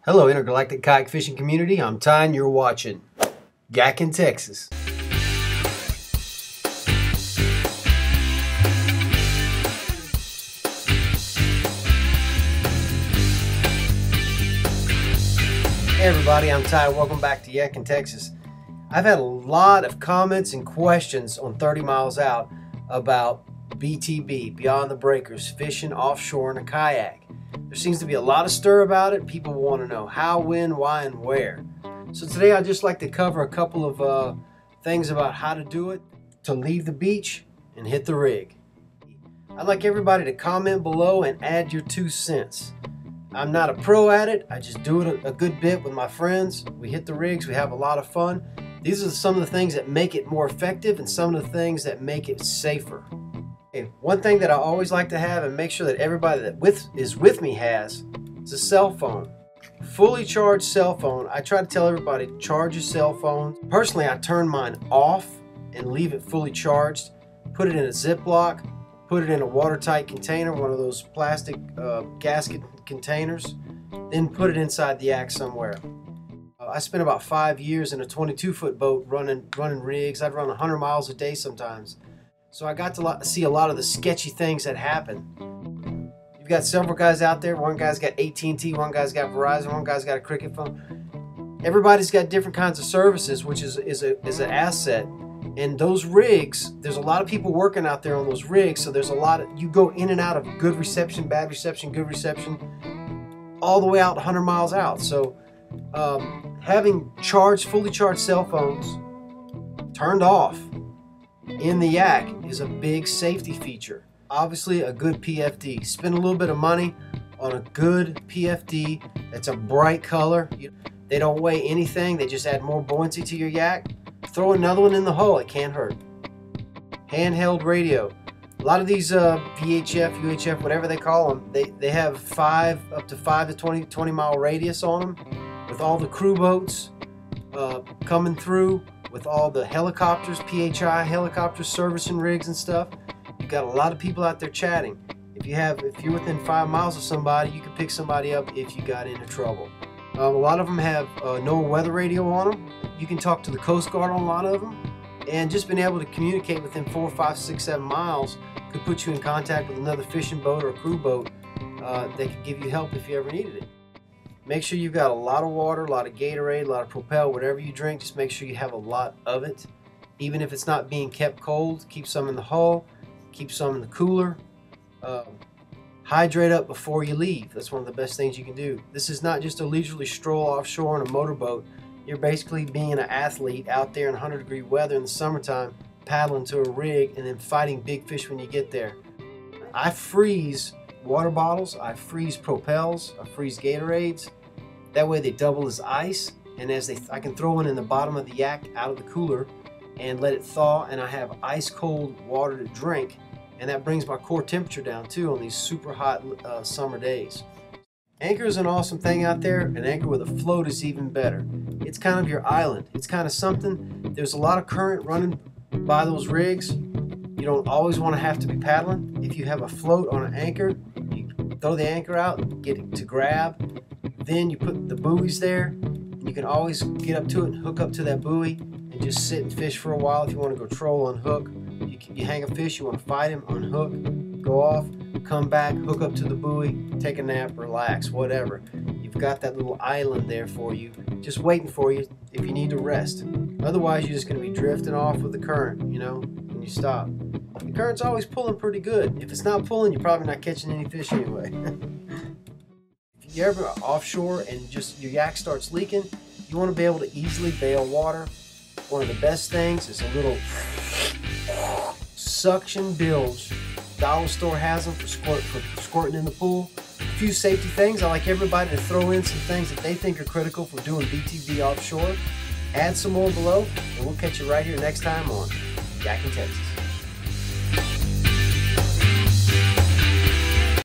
Hello, intergalactic kayak fishing community. I'm Ty and you're watching Yak in Texas. Hey everybody, I'm Ty. Welcome back to Yak in Texas. I've had a lot of comments and questions on 30 Miles Out about BTB, Beyond the Breakers, fishing offshore in a kayak. There seems to be a lot of stir about it. People want to know how, when, why, and where. So today I'd just like to cover a couple of things about how to do it, to leave the beach and hit the rig. I'd like everybody to comment below and add your 2 cents. I'm not a pro at it. I just do it a good bit with my friends. We hit the rigs. We have a lot of fun. These are some of the things that make it more effective and some of the things that make it safer. One thing that I always like to have and make sure that everybody that is with me has is a cell phone. Fully charged cell phone. I try to tell everybody, charge your cell phone. Personally, I turn mine off and leave it fully charged. Put it in a Ziploc, put it in a watertight container, one of those plastic gasket containers, then put it inside the yak somewhere. I spent about 5 years in a 22-foot boat running rigs. I'd run 100 miles a day sometimes. So I got to see a lot of the sketchy things that happen. You've got several guys out there. One guy's got AT&T, one guy's got Verizon, one guy's got a Cricket phone. Everybody's got different kinds of services, which is an asset. And those rigs, there's a lot of people working out there on those rigs, so there's a lot of, you go in and out of good reception, bad reception, good reception, all the way out 100 miles out. So having fully charged cell phones turned off in the yak is a big safety feature. Obviously a good PFD. Spend a little bit of money on a good PFD that's a bright color. They don't weigh anything, they just add more buoyancy to your yak. Throw another one in the hull, it can't hurt. Handheld radio. A lot of these VHF, UHF, whatever they call them, they have up to 5 to 20 mile radius on them, with all the crew boats coming through, with all the helicopters, PHI helicopters servicing rigs and stuff. You've got a lot of people out there chatting. If you're within 5 miles of somebody, you can pick somebody up if you got into trouble. A lot of them have no weather radio on them. You can talk to the Coast Guard on a lot of them, and just being able to communicate within 4, 5, 6, 7 miles could put you in contact with another fishing boat or a crew boat that could give you help if you ever needed it. Make sure you've got a lot of water, a lot of Gatorade, a lot of Propel, whatever you drink, just make sure you have a lot of it. Even if it's not being kept cold, keep some in the hull, keep some in the cooler. Hydrate up before you leave. That's one of the best things you can do. This is not just a leisurely stroll offshore in a motorboat. You're basically being an athlete out there in 100-degree weather in the summertime, paddling to a rig and then fighting big fish when you get there. I freeze water bottles, I freeze Propels, I freeze Gatorades. That way they double as ice, and I can throw one in the bottom of the yak out of the cooler and let it thaw, and I have ice cold water to drink, and that brings my core temperature down too on these super hot summer days. Anchor is an awesome thing out there. An anchor with a float is even better. It's kind of your island. It's kind of something. There's a lot of current running by those rigs. You don't always want to have to be paddling. If you have a float on an anchor, you throw the anchor out, get it to grab. Then you put the buoys there. You can always get up to it and hook up to that buoy and just sit and fish for a while. If you want to go troll, unhook. You hang a fish, you want to fight him, unhook, go off, come back, hook up to the buoy, take a nap, relax, whatever. You've got that little island there for you, just waiting for you if you need to rest. Otherwise, you're just going to be drifting off with the current, when you stop. The current's always pulling pretty good. If it's not pulling, you're probably not catching any fish anyway. If you're ever offshore and just your yak starts leaking, you want to be able to easily bail water. One of the best things is a little suction bilge. Dollar store has them for squirting in the pool. A few safety things. I like everybody to throw in some things that they think are critical for doing BTB offshore. Add some more below, and we'll catch you right here next time on Yak in Texas.